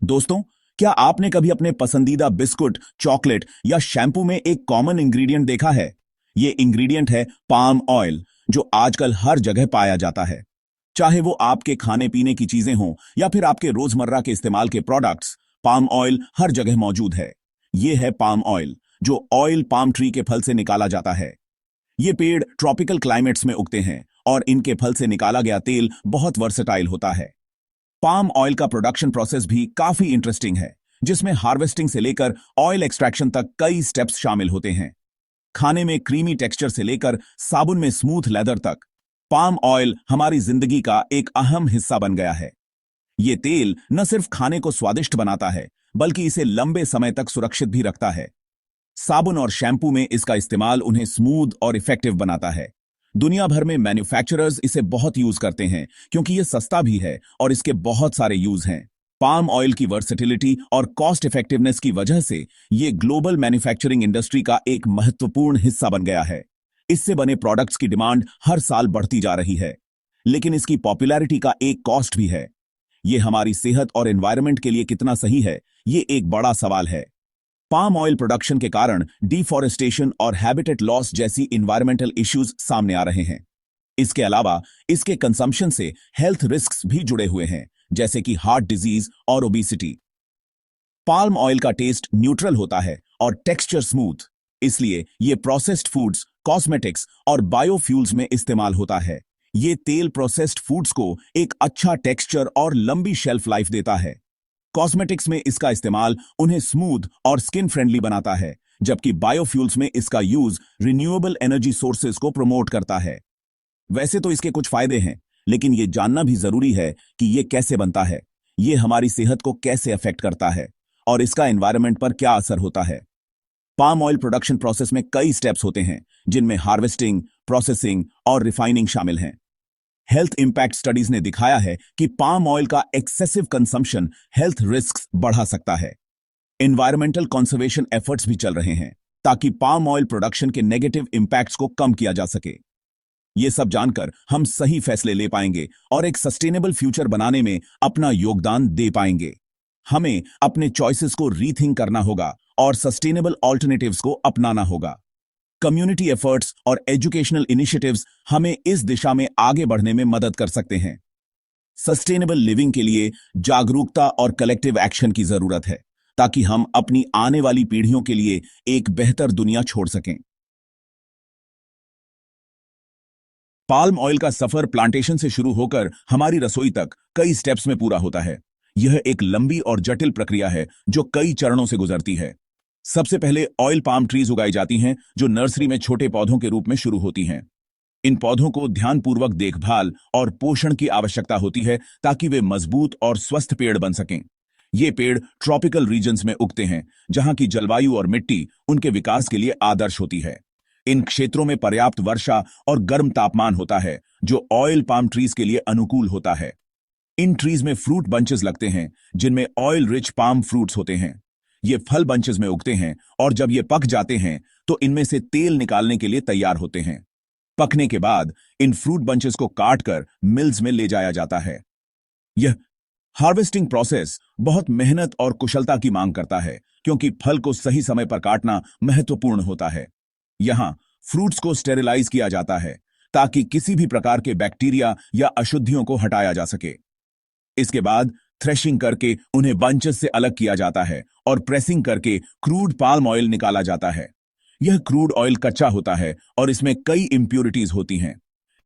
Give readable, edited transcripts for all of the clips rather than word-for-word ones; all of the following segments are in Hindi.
दोस्तों, क्या आपने कभी अपने पसंदीदा बिस्कुट, चॉकलेट या शैम्पू में एक कॉमन इंग्रेडिएंट देखा है? ये इंग्रेडिएंट है पाम ऑयल, जो आजकल हर जगह पाया जाता है। चाहे वो आपके खाने पीने की चीजें हों या फिर आपके रोजमर्रा के इस्तेमाल के प्रोडक्ट्स, पाम ऑयल हर जगह मौजूद है। ये है पाम ऑयल, जो ऑयल पाम ट्री के फल से निकाला जाता है। ये पेड़ ट्रॉपिकल क्लाइमेट्स में उगते हैं और इनके फल से निकाला गया तेल बहुत वर्सेटाइल होता है। पाम ऑयल का प्रोडक्शन प्रोसेस भी काफी इंटरेस्टिंग है, जिसमें हार्वेस्टिंग से लेकर ऑयल एक्सट्रैक्शन तक कई स्टेप्स शामिल होते हैं। खाने में क्रीमी टेक्सचर से लेकर साबुन में स्मूथ लेदर तक, पाम ऑयल हमारी जिंदगी का एक अहम हिस्सा बन गया है। ये तेल न सिर्फ खाने को स्वादिष्ट बनाता है, बल्कि इसे लंबे समय तक सुरक्षित भी रखता है। साबुन और शैम्पू में इसका इस्तेमाल उन्हें स्मूथ और इफेक्टिव बनाता है। दुनिया भर में मैन्युफैक्चरर्स इसे बहुत यूज करते हैं, क्योंकि ये सस्ता भी है और इसके बहुत सारे यूज हैं। पाम ऑयल की वर्सेटिलिटी और कॉस्ट इफेक्टिवनेस की वजह से ये ग्लोबल मैन्युफैक्चरिंग इंडस्ट्री का एक महत्वपूर्ण हिस्सा बन गया है। इससे बने प्रोडक्ट्स की डिमांड हर साल बढ़ती जा रही है। लेकिन इसकी पॉपुलैरिटी का एक कॉस्ट भी है। ये हमारी सेहत और एनवायरनमेंट के लिए कितना सही है, ये एक बड़ा सवाल है। पाम ऑयल प्रोडक्शन के कारण डिफॉरेस्टेशन और हैबिटेट लॉस जैसी इन्वायरमेंटल इश्यूज सामने आ रहे हैं। इसके अलावा इसके कंजम्पशन से हेल्थ रिस्क्स भी जुड़े हुए हैं, जैसे कि हार्ट डिजीज और ओबेसिटी। पाल्म ऑयल का टेस्ट न्यूट्रल होता है और टेक्सचर स्मूथ, इसलिए ये प्रोसेस्ड फूड्स, कॉस्मेटिक्स और बायोफ्यूल्स में इस्तेमाल होता है। ये तेल प्रोसेस्ड फूड्स को एक अच्छा टेक्सचर और लंबी शेल्फ लाइफ देता है। कॉस्मेटिक्स में इसका इस्तेमाल उन्हें स्मूथ और स्किन फ्रेंडली बनाता है, जबकि बायोफ्यूल्स में इसका यूज रिन्यूएबल एनर्जी सोर्सेज को प्रमोट करता है। वैसे तो इसके कुछ फायदे हैं, लेकिन यह जानना भी जरूरी है कि यह कैसे बनता है, यह हमारी सेहत को कैसे अफेक्ट करता है और इसका एनवायरनमेंट पर क्या असर होता है। पाम ऑयल प्रोडक्शन प्रोसेस में कई स्टेप्स होते हैं, जिनमें हार्वेस्टिंग, प्रोसेसिंग और रिफाइनिंग शामिल हैं। हेल्थ इंपैक्ट स्टडीज ने दिखाया है कि पाम ऑयल का एक्सेसिव कंजम्पशन हेल्थ रिस्क्स बढ़ा सकता है। एनवायरमेंटल कंजर्वेशन एफर्ट्स भी चल रहे हैं, ताकि पाम ऑयल प्रोडक्शन के नेगेटिव इंपैक्ट्स को कम किया जा सके। ये सब जानकर हम सही फैसले ले पाएंगे और एक सस्टेनेबल फ्यूचर बनाने में अपना योगदान दे पाएंगे। हमें अपने चॉइसेस को रीथिंक करना होगा और सस्टेनेबल ऑल्टरनेटिव्स को अपनाना होगा। कम्युनिटी एफर्ट्स और एजुकेशनल इनिशिएटिव्स हमें इस दिशा में आगे बढ़ने में मदद कर सकते हैं। सस्टेनेबल लिविंग के लिए जागरूकता और कलेक्टिव एक्शन की जरूरत है, ताकि हम अपनी आने वाली पीढ़ियों के लिए एक बेहतर दुनिया छोड़ सकें। पाल्म ऑयल का सफर प्लांटेशन से शुरू होकर हमारी रसोई तक कई स्टेप्स में पूरा होता है। यह एक लंबी और जटिल प्रक्रिया है, जो कई चरणों से गुजरती है। सबसे पहले ऑयल पाम ट्रीज उगाई जाती हैं, जो नर्सरी में छोटे पौधों के रूप में शुरू होती हैं। इन पौधों को ध्यानपूर्वक देखभाल और पोषण की आवश्यकता होती है, ताकि वे मजबूत और स्वस्थ पेड़ बन सकें। ये पेड़ ट्रॉपिकल रीजन्स में उगते हैं, जहां की जलवायु और मिट्टी उनके विकास के लिए आदर्श होती है। इन क्षेत्रों में पर्याप्त वर्षा और गर्म तापमान होता है, जो ऑयल पाम ट्रीज के लिए अनुकूल होता है। इन ट्रीज में फ्रूट बंचेस लगते हैं, जिनमें ऑयल रिच पाम फ्रूट्स होते हैं। ये फल बंचेस में उगते हैं और जब ये पक जाते हैं तो इनमें से तेल निकालने के लिए तैयार होते हैं। पकने के बाद इन फ्रूट बंचेस को काटकर मिल्स में ले जाया जाता है। यह हार्वेस्टिंग प्रोसेस बहुत मेहनत और कुशलता की मांग करता है, क्योंकि फल को सही समय पर काटना महत्वपूर्ण होता है। यहां फ्रूट्स को स्टेरिलाइज किया जाता है, ताकि किसी भी प्रकार के बैक्टीरिया या अशुद्धियों को हटाया जा सके। इसके बाद थ्रेशिंग करके उन्हें बंचेस से अलग किया जाता है और प्रेसिंग करके क्रूड पाल्म ऑयल निकाला जाता है। यह क्रूड ऑयल कच्चा होता है और इसमें कई इंप्यूरिटीज होती हैं।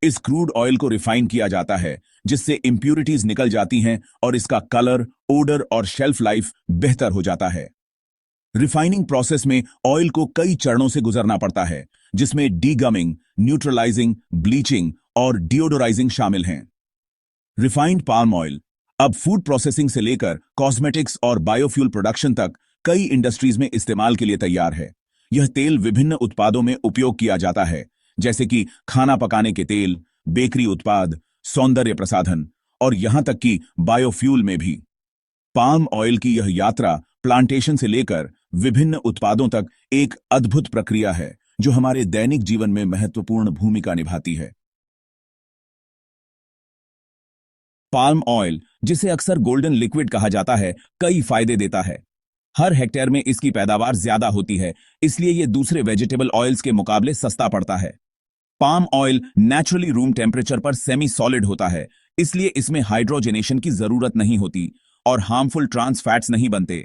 इस क्रूड ऑयल को रिफाइन किया जाता है, जिससे इंप्यूरिटीज निकल जाती हैं और इसका कलर, ओडर और शेल्फ लाइफ बेहतर हो जाता है। रिफाइनिंग प्रोसेस में ऑयल को कई चरणों से गुजरना पड़ता है, जिसमें डीगमिंग, न्यूट्रलाइजिंग, ब्लीचिंग और डिओडोराइजिंग शामिल हैं। रिफाइंड पाल्म ऑयल अब फूड प्रोसेसिंग से लेकर कॉस्मेटिक्स और बायोफ्यूल प्रोडक्शन तक कई इंडस्ट्रीज में इस्तेमाल के लिए तैयार है। यह तेल विभिन्न उत्पादों में उपयोग किया जाता है, जैसे कि खाना पकाने के तेल, बेकरी उत्पाद, सौंदर्य प्रसाधन और यहां तक कि बायोफ्यूल में भी। पाल्म ऑयल की यह यात्रा प्लांटेशन से लेकर विभिन्न उत्पादों तक एक अद्भुत प्रक्रिया है, जो हमारे दैनिक जीवन में महत्वपूर्ण भूमिका निभाती है। पाल्म ऑयल, जिसे अक्सर गोल्डन लिक्विड कहा जाता है, कई फायदे देता है। हर हेक्टेयर में इसकी पैदावार ज्यादा होती है, इसलिए यह दूसरे वेजिटेबल ऑयल्स के मुकाबले सस्ता पड़ता है। Palm oil naturally room temperature पर सेमी सॉलिड होता है, इसलिए इसमें हाइड्रोजनेशन की जरूरत नहीं होती और हार्मफुल ट्रांस फैट्स नहीं बनते।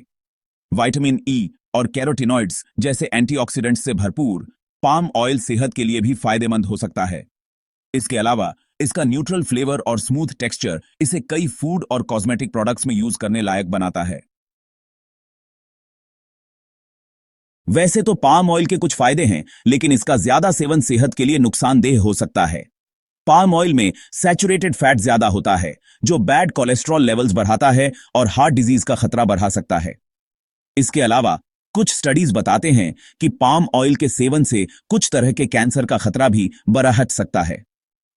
विटामिन ई और कैरोटिनॉइड्स जैसे एंटीऑक्सीडेंट्स से भरपूर पाम ऑयल सेहत के लिए भी फायदेमंद हो सकता है। इसके अलावा इसका न्यूट्रल फ्लेवर और स्मूथ टेक्सचर इसे कई फूड और कॉस्मेटिक प्रोडक्ट्स में यूज करने लायक बनाता है। वैसे तो पाम ऑयल के कुछ फायदे हैं, लेकिन इसका ज्यादा सेवन सेहत के लिए नुकसानदेह हो सकता है। पाम ऑयल में सैचुरेटेड फैट ज्यादा होता है, जो बैड कोलेस्ट्रॉल लेवल्स बढ़ाता है और हार्ट डिजीज का खतरा बढ़ा सकता है। इसके अलावा कुछ स्टडीज बताते हैं कि पाम ऑयल के सेवन से कुछ तरह के कैंसर का खतरा भी बढ़ सकता है।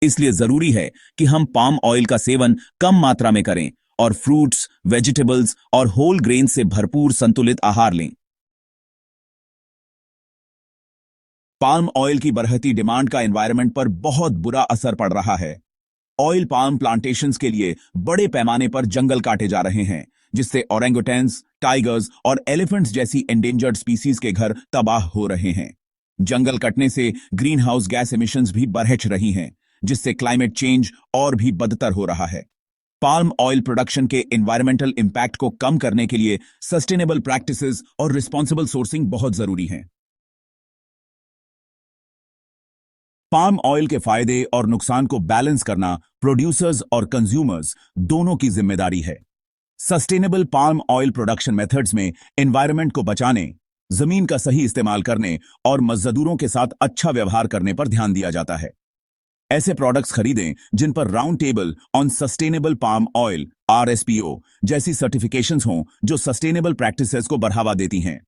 इसलिए जरूरी है कि हम पाम ऑयल का सेवन कम मात्रा में करें और फ्रूट्स, वेजिटेबल्स और होल ग्रेन से भरपूर संतुलित आहार लें। पाल्म ऑयल की बढ़ती डिमांड का एनवायरनमेंट पर बहुत बुरा असर पड़ रहा है। ऑयल पाल्म प्लांटेशंस के लिए बड़े पैमाने पर जंगल काटे जा रहे हैं, जिससे ओरेंगुटेन्स, टाइगर्स और एलिफेंट्स जैसी एंडेंजर्ड स्पीसीज के घर तबाह हो रहे हैं। जंगल कटने से ग्रीन हाउस गैस एमिशंस भी बढ़ रही हैं, जिससे क्लाइमेट चेंज और भी बदतर हो रहा है। पाल्म ऑयल प्रोडक्शन के एनवायरमेंटल इंपैक्ट को कम करने के लिए सस्टेनेबल प्रैक्टिसेस और रिस्पॉन्सिबल सोर्सिंग बहुत जरूरी है। पाम ऑयल के फायदे और नुकसान को बैलेंस करना प्रोड्यूसर्स और कंज्यूमर्स दोनों की जिम्मेदारी है। Sustainable palm oil production methods में एनवायरनमेंट को बचाने, जमीन का सही इस्तेमाल करने और मजदूरों के साथ अच्छा व्यवहार करने पर ध्यान दिया जाता है। ऐसे प्रोडक्ट्स खरीदें जिन पर round table on sustainable palm oil (RSPO) जैसी सर्टिफिकेशंस हों, जो सस्टेनेबल प्रैक्टिसेस को बढ़ावा देती हैं।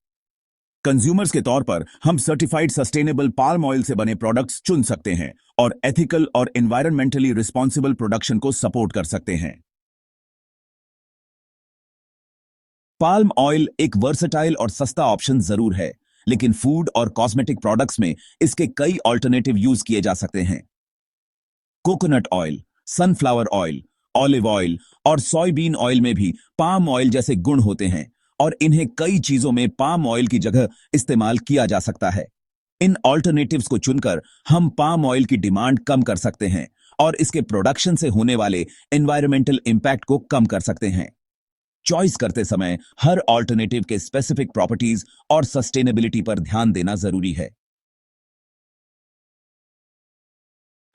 कंज्यूमर्स के तौर पर हम सर्टिफाइड सस्टेनेबल पाल्म ऑयल से बने प्रोडक्ट्स चुन सकते हैं और एथिकल और एनवायरमेंटली रिस्पॉन्सिबल प्रोडक्शन को सपोर्ट कर सकते हैं। पाल्म ऑयल एक वर्सेटाइल और सस्ता ऑप्शन जरूर है, लेकिन फूड और कॉस्मेटिक प्रोडक्ट्स में इसके कई ऑल्टरनेटिव यूज किए जा सकते हैं। Coconut oil, sunflower oil, olive oil और सोयाबीन ऑयल में भी पाम ऑयल जैसे गुण होते हैं और इन्हें कई चीजों में पाम ऑयल की जगह इस्तेमाल किया जा सकता है। इन ऑल्टरनेटिव्स को चुनकर हम पाम ऑयल की डिमांड कम कर सकते हैं और इसके प्रोडक्शन से होने वाले एनवायरमेंटल इंपैक्ट को कम कर सकते हैं। चॉइस करते समय हर ऑल्टरनेटिव के स्पेसिफिक प्रॉपर्टीज और सस्टेनेबिलिटी पर ध्यान देना जरूरी है।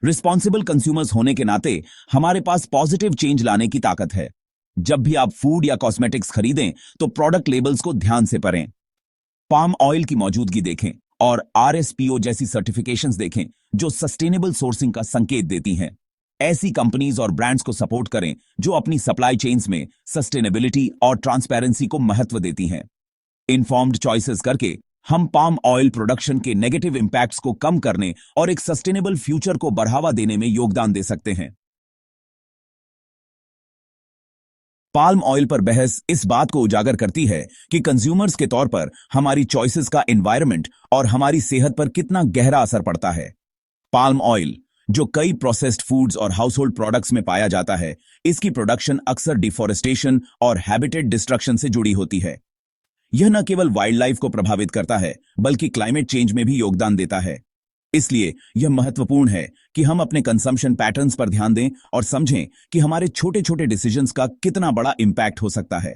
रिस्पॉन्सिबल कंज्यूमर्स होने के नाते हमारे पास पॉजिटिव चेंज लाने की ताकत है। जब भी आप फूड या कॉस्मेटिक्स खरीदें तो प्रोडक्ट लेबल्स को ध्यान से पढ़ें, पाम ऑयल की मौजूदगी देखें और RSPO जैसी सर्टिफिकेशंस देखें जो सस्टेनेबल सोर्सिंग का संकेत देती हैं। ऐसी कंपनीज और ब्रांड्स को सपोर्ट करें जो अपनी सप्लाई चेन्स में सस्टेनेबिलिटी और ट्रांसपेरेंसी को महत्व देती हैं। इन्फॉर्म्ड चॉइसेस करके हम पाम ऑयल प्रोडक्शन के नेगेटिव इंपैक्ट्स को कम करने और एक सस्टेनेबल फ्यूचर को बढ़ावा देने में योगदान दे सकते हैं। पाल्म ऑयल पर बहस इस बात को उजागर करती है कि कंज्यूमर्स के तौर पर हमारी चॉइसेस का एनवायरनमेंट और हमारी सेहत पर कितना गहरा असर पड़ता है। पाल्म ऑयल, जो कई प्रोसेस्ड फूड्स और हाउसहोल्ड प्रोडक्ट्स में पाया जाता है, इसकी प्रोडक्शन अक्सर डिफॉरेस्टेशन और हैबिटेट डिस्ट्रक्शन से जुड़ी होती है। यह न केवल वाइल्ड लाइफ को प्रभावित करता है, बल्कि क्लाइमेट चेंज में भी योगदान देता है। इसलिए यह महत्वपूर्ण है कि हम अपने कंजम्पशन पैटर्न्स पर ध्यान दें और समझें कि हमारे छोटे छोटे डिसीजंस का कितना बड़ा इंपैक्ट हो सकता है।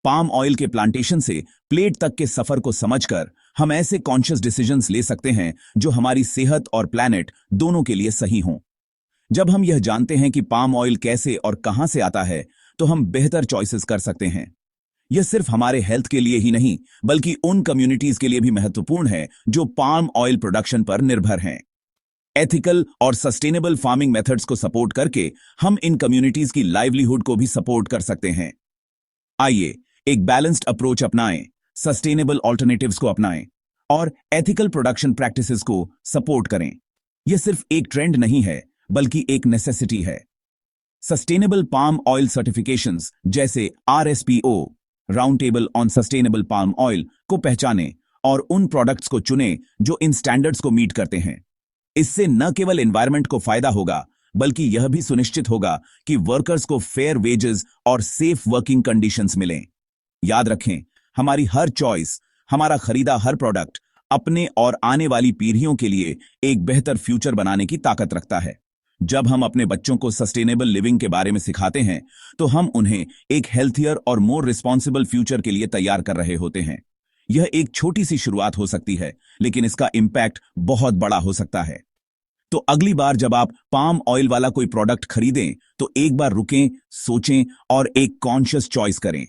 पाम ऑयल के प्लांटेशन से प्लेट तक के सफर को समझकर हम ऐसे कॉन्शियस डिसीजंस ले सकते हैं जो हमारी सेहत और प्लैनेट दोनों के लिए सही हों। जब हम यह जानते हैं कि पाम ऑयल कैसे और कहां से आता है, तो हम बेहतर चॉइसेस कर सकते हैं। यह सिर्फ हमारे हेल्थ के लिए ही नहीं, बल्कि उन कम्युनिटीज के लिए भी महत्वपूर्ण है जो पाम ऑयल प्रोडक्शन पर निर्भर हैं। एथिकल और सस्टेनेबल फार्मिंग मेथड्स को सपोर्ट करके हम इन कम्युनिटीज की लाइवलीहुड को भी सपोर्ट कर सकते हैं। आइए एक बैलेंस्ड अप्रोच अपनाएं, सस्टेनेबल ऑल्टरनेटिव्स को अपनाएं और एथिकल प्रोडक्शन प्रैक्टिसेस को सपोर्ट करें। यह सिर्फ एक ट्रेंड नहीं है, बल्कि एक नेसेसिटी है। सस्टेनेबल पाम ऑयल सर्टिफिकेशंस जैसे RSPO round table on sustainable palm oil को पहचानें और उन प्रोडक्ट्स को चुनें जो इन स्टैंडर्ड्स को मीट करते हैं। इससे न केवल एनवायरनमेंट को फायदा होगा, बल्कि यह भी सुनिश्चित होगा कि वर्कर्स को फेयर वेजेस और सेफ वर्किंग कंडीशंस मिलें। याद रखें, हमारी हर चॉइस, हमारा खरीदा हर प्रोडक्ट अपने और आने वाली पीढ़ियों के लिए एक बेहतर फ्यूचर बनाने की ताकत रखता है। जब हम अपने बच्चों को सस्टेनेबल लिविंग के बारे में सिखाते हैं, तो हम उन्हें एक हेल्थियर और मोर रिस्पॉन्सिबल फ्यूचर के लिए तैयार कर रहे होते हैं। यह एक छोटी सी शुरुआत हो सकती है, लेकिन इसका इम्पैक्ट बहुत बड़ा हो सकता है। तो अगली बार जब आप पाम ऑयल वाला कोई प्रोडक्ट खरीदें, तो एक बार रुकें, सोचें और एक कॉन्शियस चॉइस करें।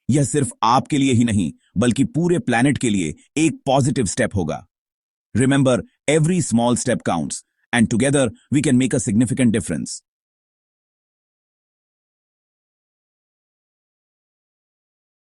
यह सिर्फ आपके लिए ही नहीं, बल्कि पूरे प्लैनेट के लिए एक पॉजिटिव स्टेप होगा। Remember, every small step counts, and together we can make a significant difference.